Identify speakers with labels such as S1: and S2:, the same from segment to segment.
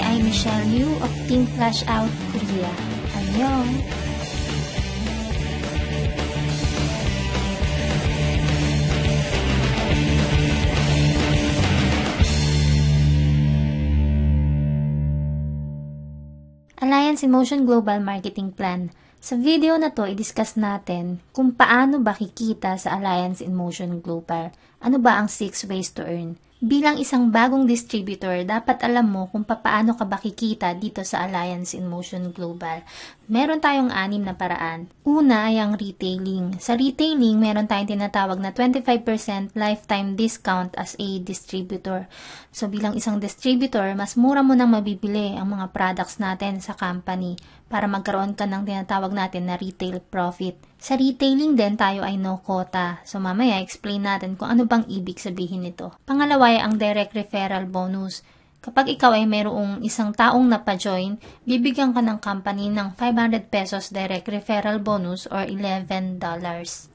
S1: ay Michelle Liu of Team Flash Out Korea. Annyeong! Alliance in Motion Global Marketing Plan. Sa video na to, i-discuss natin kung paano ba kikita sa Alliance in Motion Global. Ano ba ang 6 ways to earn? Bilang isang bagong distributor, dapat alam mo kung paano ka ba kikita dito sa Alliance in Motion Global. Meron tayong 6 na paraan. Una ay ang retailing. Sa retailing, meron tayong tinatawag na 25% lifetime discount as a distributor. So bilang isang distributor, mas mura mo nang mabibili ang mga products natin sa company para magkaroon ka ng tinatawag natin na retail profit. Sa retailing din, tayo ay no quota. So mamaya, explain natin kung ano bang ibig sabihin nito. Pangalawa ay ang direct referral bonus. Kapag ikaw ay mayroong isang taong napajoin, bibigyan ka ng company ng 500 pesos direct referral bonus or $11.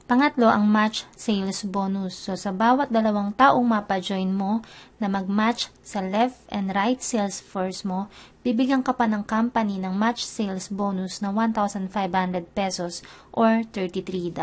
S1: Pangatlo, ang match sales bonus. So, sa bawat dalawang taong mapajoin mo na mag-match sa left and right sales force mo, bibigyan ka pa ng company ng match sales bonus na 1,500 pesos or $33.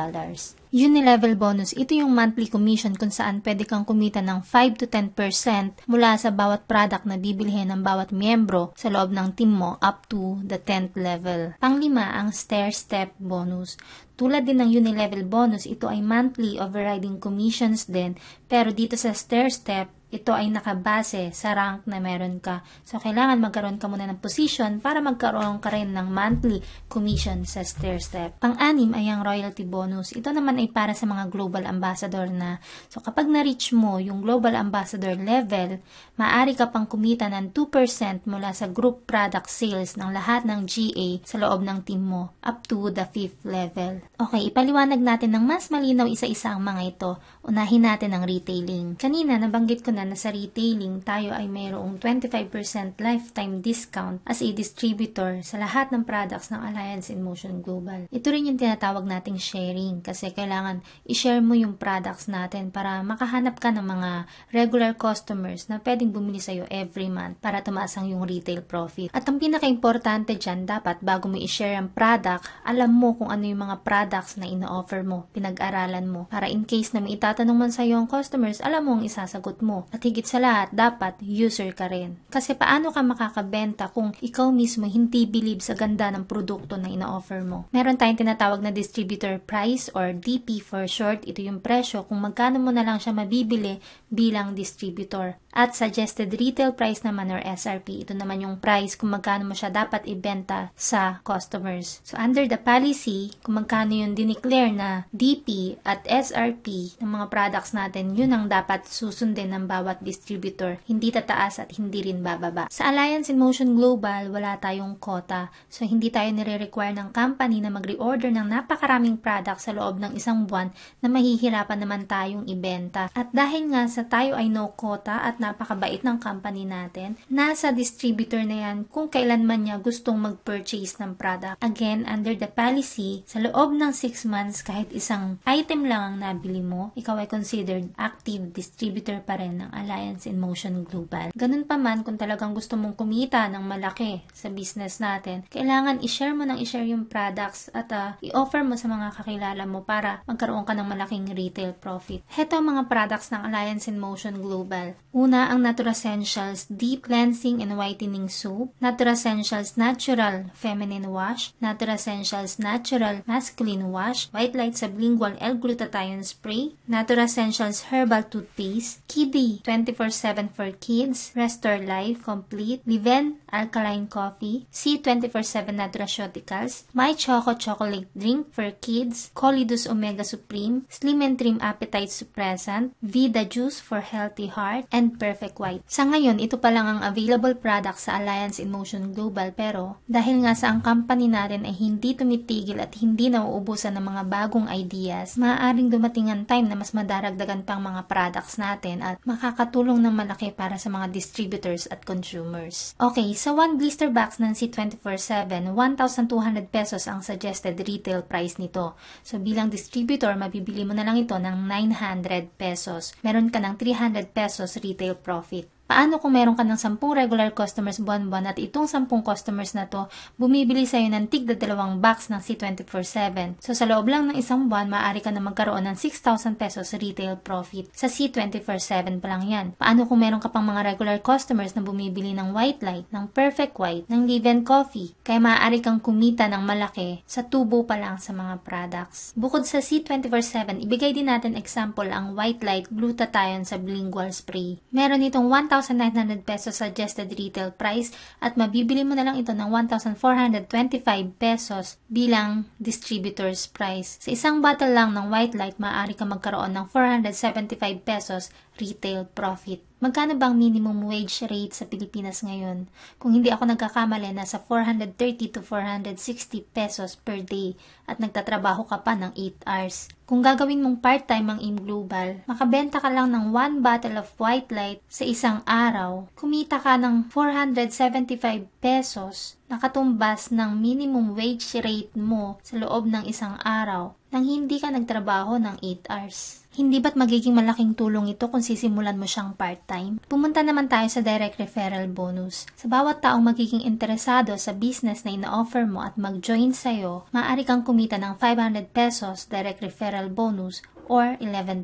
S1: Unilevel bonus, ito yung monthly commission kung saan pwede kang kumita ng 5 to 10% mula sa bawat product na bibilhin ng bawat miyembro sa loob ng team mo up to the 10th level. Panglima, ang stair-step bonus. Tulad din ng Unilevel bonus, ito ay monthly overriding commissions din, pero dito sa stair-step, ito ay nakabase sa rank na meron ka. So, kailangan magkaroon ka muna ng position para magkaroon ka rin ng monthly commission sa stair-step. Pang-anim ay ang royalty bonus. Ito naman ay para sa mga global ambassador na. So, kapag na-reach mo yung global ambassador level, maaari ka pang kumita ng 2% mula sa group product sales ng lahat ng GA sa loob ng team mo up to the 5th level. Okay, ipaliwanag natin ng mas malinaw isa-isa ang mga ito. Unahin natin ang retailing. Kanina, nabanggit ko na sa retailing, tayo ay mayroong 25% lifetime discount as a distributor sa lahat ng products ng Alliance in Motion Global. Ito rin yung tinatawag nating sharing kasi kailangan i-share mo yung products natin para makahanap ka ng mga regular customers na pwedeng bumili sa'yo every month para tumaas ang yung retail profit. At ang pinaka-importante dyan, dapat bago mo i-share ang product, alam mo kung ano yung mga products na ino-offer mo, pinag-aralan mo, para in case na may itatanong man sa'yo ang customers, alam mo ang isasagot mo. At higit sa lahat, dapat user ka rin. Kasi paano ka makakabenta kung ikaw mismo hindi believe sa ganda ng produkto na ina-offer mo? Meron tayong tinatawag na distributor price or DP for short. Ito yung presyo kung magkano mo na lang siya mabibili bilang distributor. At suggested retail price naman or SRP. Ito naman yung price kung magkano mo siya dapat ibenta sa customers. So under the policy, kung magkano yung dineclare na DP at SRP ng mga products natin, yun ang dapat susundin ng bawat distributor. Hindi tataas at hindi rin bababa. Sa Alliance in Motion Global, wala tayong quota. So hindi tayo nire-require ng company na mag-reorder ng napakaraming products sa loob ng isang buwan na mahihirapan naman tayong ibenta. At dahil nga sa tayo ay no quota at napakabait ng company natin, nasa distributor na yan kung kailan man niya gustong mag-purchase ng product. Again, under the policy, sa loob ng 6 months, kahit isang item lang ang nabili mo, ikaw ay considered active distributor pa rin ng Alliance in Motion Global. Ganun pa man, kung talagang gusto mong kumita ng malaki sa business natin, kailangan i-share mo ng i-share yung products at i-offer mo sa mga kakilala mo para magkaroon ka ng malaking retail profit. Heto ang mga products ng Alliance in Motion Global. Una, ang Naturascentials Deep Cleansing and Whitening Soap, Naturascentials Natural Feminine Wash, Naturascentials Natural Masculine Wash, White Light Sublingual L-Glutathione Spray, Naturascentials Herbal Toothpaste, Kiddy 24/7 for Kids, Restore Life Complete, Liven Alkaline Coffee, C24/7 Nutraceuticals, My Choco Chocolate Drink for Kids, Colidus Omega Supreme, Slim and Trim Appetite Suppressant, Vida Juice for Healthy Heart, and Perfect White. Sa ngayon, ito pa lang ang available product sa Alliance in Motion Global, pero dahil nga sa ang company natin ay hindi tumitigil at hindi nauubusan ng mga bagong ideas, maaaring dumating ang time na mas madaragdagan pang mga products natin at makakatulong ng malaki para sa mga distributors at consumers. Okay, sa 1 blister box ng C24/7, 1,200 pesos ang suggested retail price nito. So bilang distributor, mabibili mo na lang ito ng 900 pesos. Meron ka ng 300 pesos retail profit. Paano kung meron ka ng 10 regular customers buwan-buwan at itong 10 customers na to bumibili sa'yo ng tigda 2 box ng C24/7? So sa loob lang ng isang buwan, maaari ka na magkaroon ng 6,000 pesos retail profit. Sa C24/7 pa lang yan. Paano kung meron ka pang mga regular customers na bumibili ng White Light, ng Perfect White, ng Live & Coffee? Kaya maaari kang kumita ng malaki sa tubo pa lang sa mga products. Bukod sa C24/7, ibigay din natin example ang White Light Glutathione Sublingual Spray. Meron itong 1,900 pesos suggested retail price at mabibili mo na lang ito ng 1,425 pesos bilang distributor's price. Sa isang bottle lang ng White Light, maaari ka magkaroon ng 475 pesos retail profit. Magkano bang minimum wage rate sa Pilipinas ngayon? Kung hindi ako nagkakamali, nasa 430 to 460 pesos per day at nagtatrabaho ka pa ng 8 hours. Kung gagawin mong part-time ang Im Global, makabenta ka lang ng 1 bottle of White Light sa isang araw, kumita ka ng 475 pesos, nakatumbas ng minimum wage rate mo sa loob ng isang araw nang hindi ka nagtrabaho ng 8 hours. Hindi ba't magiging malaking tulong ito kung sisimulan mo siyang part-time? Pumunta naman tayo sa direct referral bonus. Sa bawat taong magiging interesado sa business na ina-offer mo at mag-join sa'yo, maaari kang kumita ng 500 pesos direct referral bonus or $11.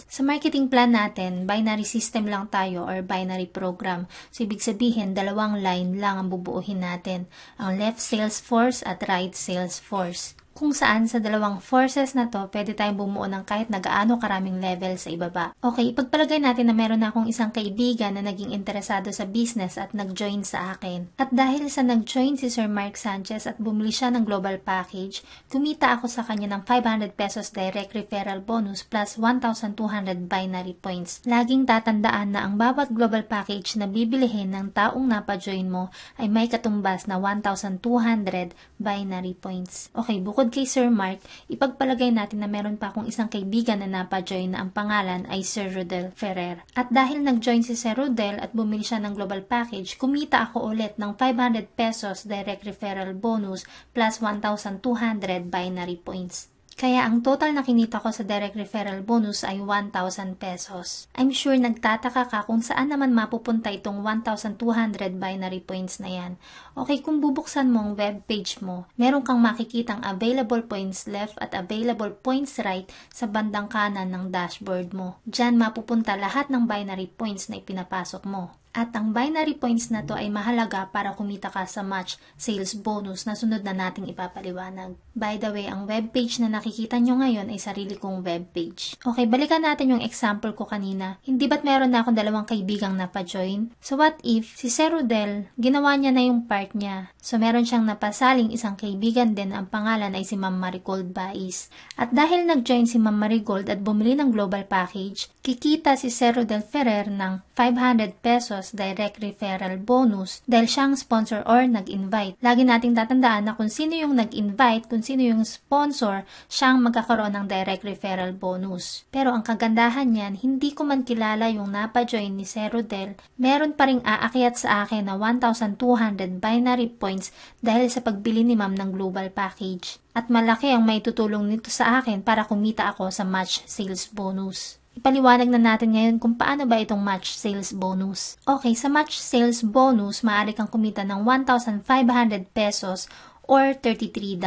S1: Sa marketing plan natin, binary system lang tayo or binary program. So, ibig sabihin, 2 line lang ang bubuuhin natin. Ang left sales force at right sales force. Kung saan sa 2 forces na to, pwede tayong bumuo ng kahit na gaano karaming level sa ibaba. Okay, ipagpalagay natin na meron na akong isang kaibigan na naging interesado sa business at nag-join sa akin. At dahil sa nag-join si Sir Mark Sanchez at bumili siya ng global package, kumita ako sa kanya ng 500 pesos direct referral bonus plus 1,200 binary points. Laging tatandaan na ang bawat global package na bibilihin ng taong napa-join mo ay may katumbas na 1,200 binary points. Okay, bukod kay Sir Mark, ipagpalagay natin na meron pa akong isang kaibigan na napa-join na ang pangalan ay Sir Rodel Ferrer. At dahil nag-join si Sir Rodel at bumili siya ng global package, kumita ako ulit ng 500 pesos direct referral bonus plus 1,200 binary points. Kaya ang total na kinita ko sa direct referral bonus ay 1,000 pesos. I'm sure nagtataka ka kung saan naman mapupunta itong 1,200 binary points na yan. Okay, kung bubuksan mo ang web page mo, meron kang makikitang available points left at available points right sa bandang kanan ng dashboard mo. Diyan mapupunta lahat ng binary points na ipinapasok mo. At ang binary points na to ay mahalaga para kumita ka sa match sales bonus na sunod na nating ipapaliwanag. By the way, ang webpage na nakikita nyo ngayon ay sarili kong webpage. Okay, balikan natin yung example ko kanina. Hindi ba't meron na akong 2 kaibigang napa-join? So what if si Sir Rodel, ginawa niya na yung part niya. So meron siyang napasaling isang kaibigan din, ang pangalan ay si Ma'am Marigold Bais. At dahil nag-join si Ma'am Marigold at bumili ng global package, kikita si Sir Rodel Ferrer ng 500 pesos direct referral bonus dahil siyang sponsor or nag-invite. Lagi nating tatandaan na kung sino yung nag-invite, kung sino yung sponsor, siyang magkakaroon ng direct referral bonus. Pero ang kagandahan niyan, hindi ko man kilala yung napa-join ni Sir Rodel, meron pa ring aakyat sa akin na 1,200 binary points dahil sa pagbili ni Ma'am ng global package. At malaki ang may tutulong nito sa akin para kumita ako sa match sales bonus. Ipaliwanag na natin ngayon kung paano ba itong match sales bonus. Okay, sa match sales bonus, maaari kang kumita ng 1,500 pesos or $33.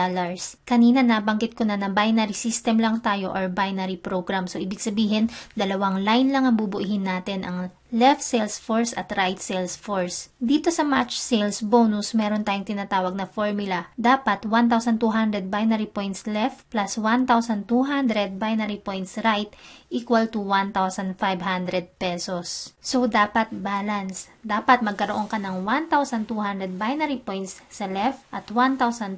S1: Kanina nabanggit ko na binary system lang tayo or binary program. So, ibig sabihin, 2 line lang ang bubuuhin natin, ang left sales force at right sales force. Dito sa match sales bonus, meron tayong tinatawag na formula. Dapat 1,200 binary points left plus 1,200 binary points right equal to 1,500 pesos. So, dapat balance. Dapat magkaroon ka ng 1,200 binary points sa left at 1,200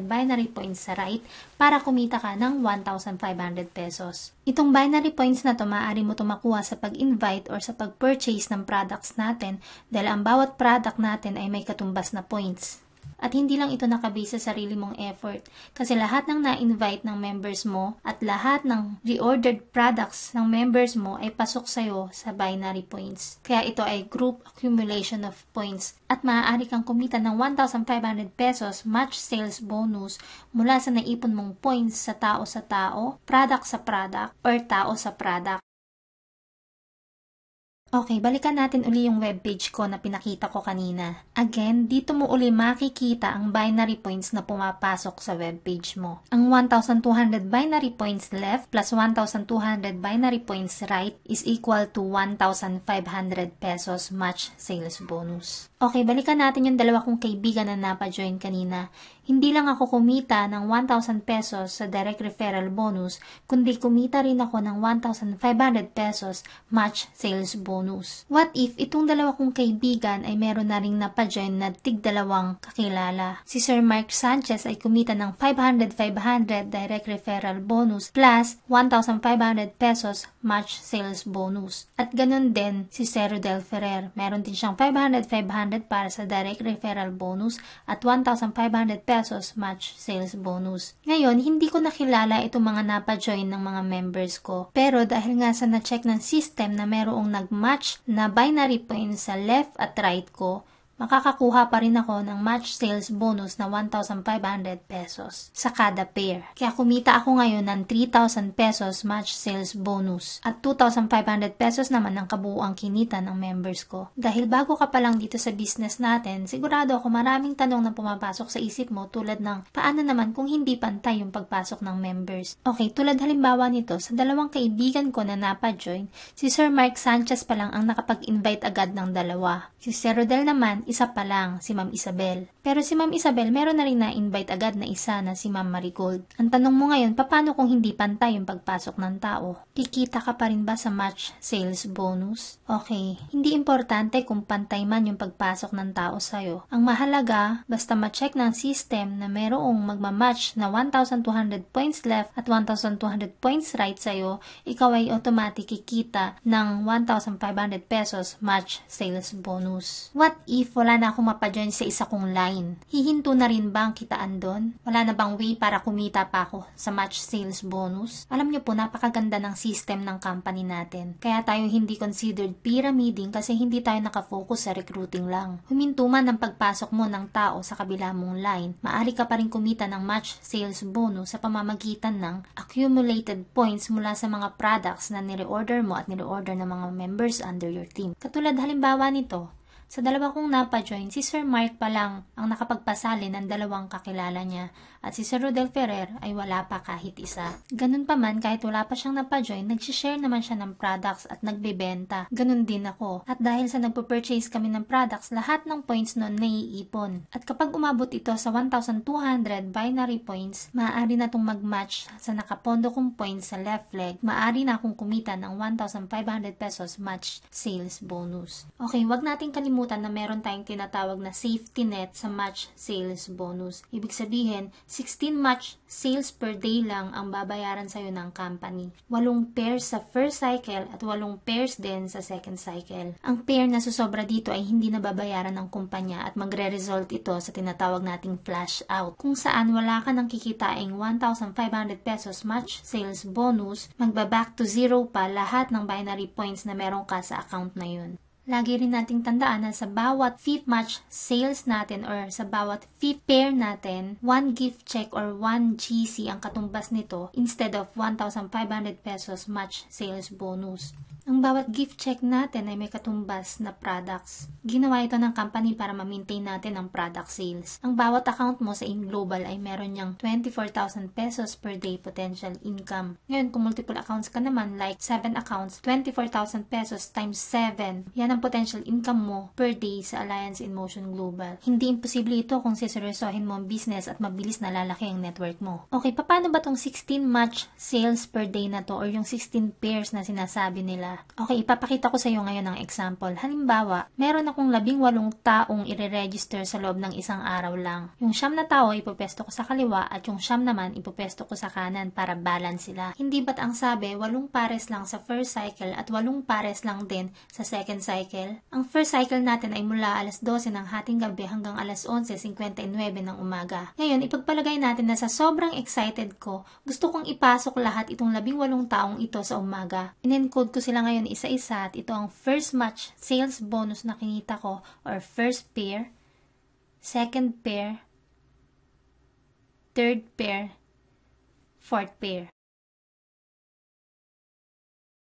S1: binary points sa right para kumita ka ng 1,500 pesos. Itong binary points na to, maaari mo ito makuha sa pag-invite or sa pag-purchase ng products natin dahil ang bawat product natin ay may katumbas na points. At hindi lang ito nakabase sa sarili mong effort kasi lahat ng na-invite ng members mo at lahat ng reordered products ng members mo ay pasok sa'yo sa binary points. Kaya ito ay group accumulation of points at maaari kang kumita ng 1,500 pesos match sales bonus mula sa naipon mong points sa tao, product sa product, or tao sa product. Okay, balikan natin uli yung webpage ko na pinakita ko kanina. Again, dito mo uli makikita ang binary points na pumapasok sa webpage mo. Ang 1,200 binary points left plus 1,200 binary points right is equal to 1,500 pesos match sales bonus. Okay, balikan natin yung dalawa kong kaibigan na napa-join kanina. Hindi lang ako kumita ng 1,000 pesos sa direct referral bonus, kundi kumita rin ako ng 1,500 pesos match sales bonus. What if itong dalawa kong kaibigan ay meron na ring napa-join na tig-dalawang kakilala? Si Sir Mark Sanchez ay kumita ng 500 direct referral bonus plus 1,500 pesos match sales bonus. At ganun din si Sir Rodel Ferrer. Meron din siyang 500 para sa direct referral bonus at 1,500 pesos match sales bonus. Ngayon, hindi ko nakilala itong mga napa-join ng mga members ko. Pero dahil nga sa na-check ng system na merong nag-match na binary points sa left at right ko, makakakuha pa rin ako ng match sales bonus na 1,500 pesos sa kada pair. Kaya kumita ako ngayon ng 3,000 pesos match sales bonus at 2,500 pesos naman ang kabuuang kinita ng members ko. Dahil bago ka pa lang dito sa business natin, sigurado ako maraming tanong na pumapasok sa isip mo tulad ng paano naman kung hindi pantay yung pagpasok ng members. Okay, tulad halimbawa nito, sa dalawang kaibigan ko na napa-join, si Sir Mark Sanchez pa lang ang nakapag-invite agad ng dalawa. Si Sir Rodel naman, isa pa lang, si Ma'am Isabel. Pero si Ma'am Isabel, meron na rin na-invite agad na isa na si Ma'am Marigold. Ang tanong mo ngayon, paano kung hindi pantay yung pagpasok ng tao? Kikita ka pa rin ba sa match sales bonus? Okay, hindi importante kung pantay man yung pagpasok ng tao sa'yo. Ang mahalaga, basta ma-check ng system na merong magmamatch na 1,200 points left at 1,200 points right sa'yo, ikaw ay automatic kikita ng 1,500 pesos match sales bonus. What if wala na akong mapa-join sa isa kong line? Hihinto na rin ba ang kitaan doon? Wala na bang way para kumita pa ako sa match sales bonus? Alam niyo po, napakaganda ng system ng company natin. Kaya tayo hindi considered pyramiding kasi hindi tayo nakafocus sa recruiting lang. Huminto man ang pagpasok mo ng tao sa kabila mong line, maaari ka pa rin kumita ng match sales bonus sa pamamagitan ng accumulated points mula sa mga products na nire-order mo at nire-order ng mga members under your team. Katulad halimbawa nito, sa dalawa kong napa-join, si Sir Mark pa lang ang nakapagpasali ng dalawang kakilala niya at si Sir Rodel Ferrer ay wala pa kahit isa. Ganun pa man, kahit wala pa siyang napa-join, nag-share naman siya ng products at nagbebenta. Ganun din ako. At dahil sa nagpo-purchase kami ng products, lahat ng points noon naiipon. At kapag umabot ito sa 1,200 binary points, maaari na itong mag-match sa nakapondo kong points sa left leg. Maaari na akong kumita ng 1,500 pesos match sales bonus. Okay, wag nating kalimutan na meron tayong tinatawag na safety net sa match sales bonus. Ibig sabihin, 16 match sales per day lang ang babayaran sa'yo ng company. 8 pairs sa first cycle at 8 pairs din sa second cycle. Ang pair na susobra dito ay hindi na babayaran ng kumpanya at magre-result ito sa tinatawag nating flash out. Kung saan wala ka nang kikitaing 1,500 pesos match sales bonus, magba-back to zero pa lahat ng binary points na meron ka sa account na yun. Lagi rin nating tandaan na sa bawat fifth match sales natin or sa bawat fifth pair natin, 1 gift check or 1 GC ang katumbas nito instead of 1,500 pesos match sales bonus. Ang bawat gift check natin ay may katumbas na products. Ginawa ito ng company para ma-maintain natin ang product sales. Ang bawat account mo sa InGlobal ay meron niyang 24,000 pesos per day potential income. Ngayon, kung multiple accounts ka naman, like 7 accounts, 24,000 pesos times 7, yan ang potential income mo per day sa Alliance in Motion Global. Hindi imposible ito kung siseryosohin mo ang business at mabilis na lalaki ang network mo. Okay, paano ba tong 16 match sales per day na to or yung 16 pairs na sinasabi nila? Okay, ipapakita ko sa iyo ngayon ng example. Halimbawa, meron akong 18 taong ire-register sa loob ng isang araw lang. Yung 9 na tao ipopesto ko sa kaliwa at yung 9 naman ipopesto ko sa kanan para balance sila. Hindi ba't ang sabi, 8 pares lang sa first cycle at 8 pares lang din sa second cycle? Ang first cycle natin ay mula alas 12 ng hating gabi hanggang alas 11:59 ng umaga. Ngayon, ipagpalagay natin na sa sobrang excited ko, gusto kong ipasok lahat itong 18 taong ito sa umaga. In-encode ko sila ngayon isa-isa at ito ang first match sales bonus na kinita ko or first pair, second pair, third pair, fourth pair.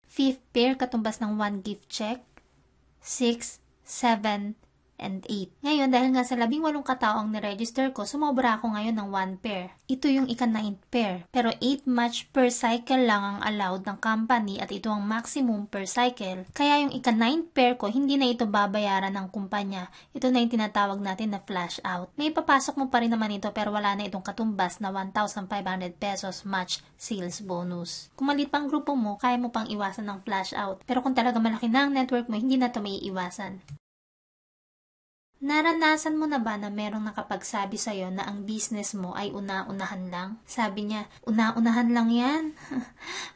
S1: Fifth pair katumbas ng 1 gift check, 6, 7, and 8. Ngayon, dahil nga sa 18 katao ang niregister ko, sumobra ako ngayon ng 1 pair. Ito yung ika-9th pair. Pero 8 match per cycle lang ang allowed ng company at ito ang maximum per cycle. Kaya yung ika-9th pair ko, hindi na ito babayaran ng kumpanya. Ito na yung tinatawag natin na flash out. May papasok mo pa rin naman ito pero wala na itong katumbas na 1,500 pesos match sales bonus. Kung maliit pang grupo mo, kaya mo pang iwasan ng flash out. Pero kung talaga malaki na ang network mo, hindi na ito may iwasan. Naranasan mo na ba na merong nakapagsabi sa'yo na ang business mo ay una-unahan lang? Sabi niya, una-unahan lang yan?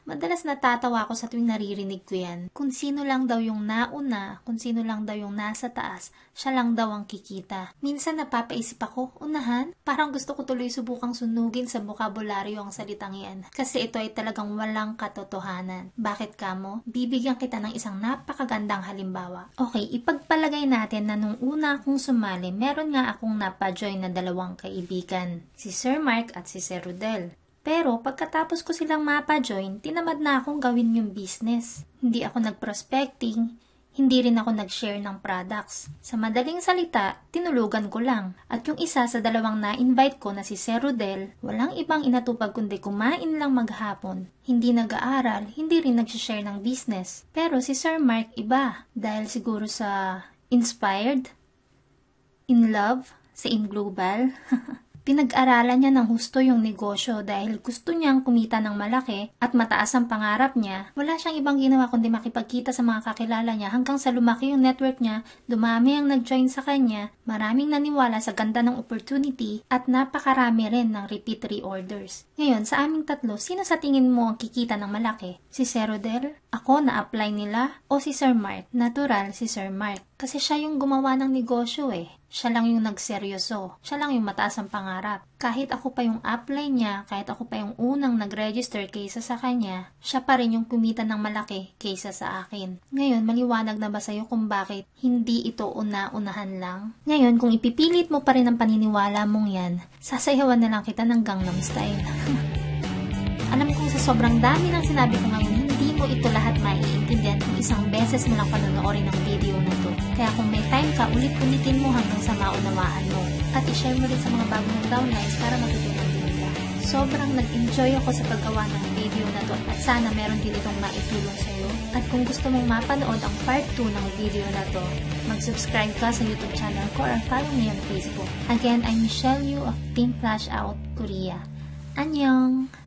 S1: Madalas natatawa ako sa tuwing naririnig ko yan. Kung sino lang daw yung nauna, kung sino lang daw yung nasa taas, siya lang daw ang kikita. Minsan napapaisip ako, unahan? Parang gusto ko tuloy subukang sunugin sa bokabularyo ang salitang yan. Kasi ito ay talagang walang katotohanan. Bakit kamo? Bibigyan kita ng isang napakagandang halimbawa. Okay, ipagpalagay natin na nung una akong sumali, meron nga akong napa-join na 2 kaibigan, si Sir Mark at si Sir Rodel. Pero pagkatapos ko silang mapa-join, tinamad na akong gawin yung business. Hindi ako nag-prospecting, hindi rin ako nag-share ng products. Sa madaling salita, tinulugan ko lang. At yung isa sa 2 na-invite ko na si Sir Rodel, walang ibang inatupag kundi kumain lang maghapon. Hindi nag-aaral, hindi rin nag-share ng business. Pero si Sir Mark iba, dahil siguro sa inspired, in love sa InGlobal. Pinag-aralan niya ng husto yung negosyo dahil gusto niyang kumita ng malaki at mataas ang pangarap niya. Wala siyang ibang ginawa kundi makipagkita sa mga kakilala niya hanggang sa lumaki yung network niya, dumami ang nag-join sa kanya, maraming naniwala sa ganda ng opportunity at napakarami rin ng repeat reorders. Ngayon, sa aming tatlo, sino sa tingin mo ang kikita ng malaki? Si Sir Rodel? Ako na-apply nila? O si Sir Mark? Natural si Sir Mark. Kasi siya yung gumawa ng negosyo eh. Siya lang yung nagseryoso. Siya lang yung mataas ang pangarap. Kahit ako pa yung apply niya, kahit ako pa yung unang nag-register kaysa sa kanya, siya pa rin yung kumita ng malaki kaysa sa akin. Ngayon, maliwanag na ba sa'yo kung bakit hindi ito una-unahan lang? Ngayon, kung ipipilit mo pa rin ang paniniwala mong yan, sasayawan na lang kita ng Gangnam Style. Alam kong sa sobrang dami ng sinabi ko ngayon, hindi mo ito lahat maiintindihan kung isang beses mo lang panonoorin ang video na to. Kaya kung may time ka, ulit-ulitin mo hanggang sa maunawaan mo. At i-share mo rin sa mga bagong downlines para matutunan din nila. Sobrang nag-enjoy ako sa paggawa ng video na to at sana meron din itong maitulong sa iyo. At kung gusto mong mapanood ang part 2 ng video na to, mag-subscribe ka sa YouTube channel ko or follow me on Facebook. Again, I'm Michelle Yu of Team Flash Out Korea. Annyeong!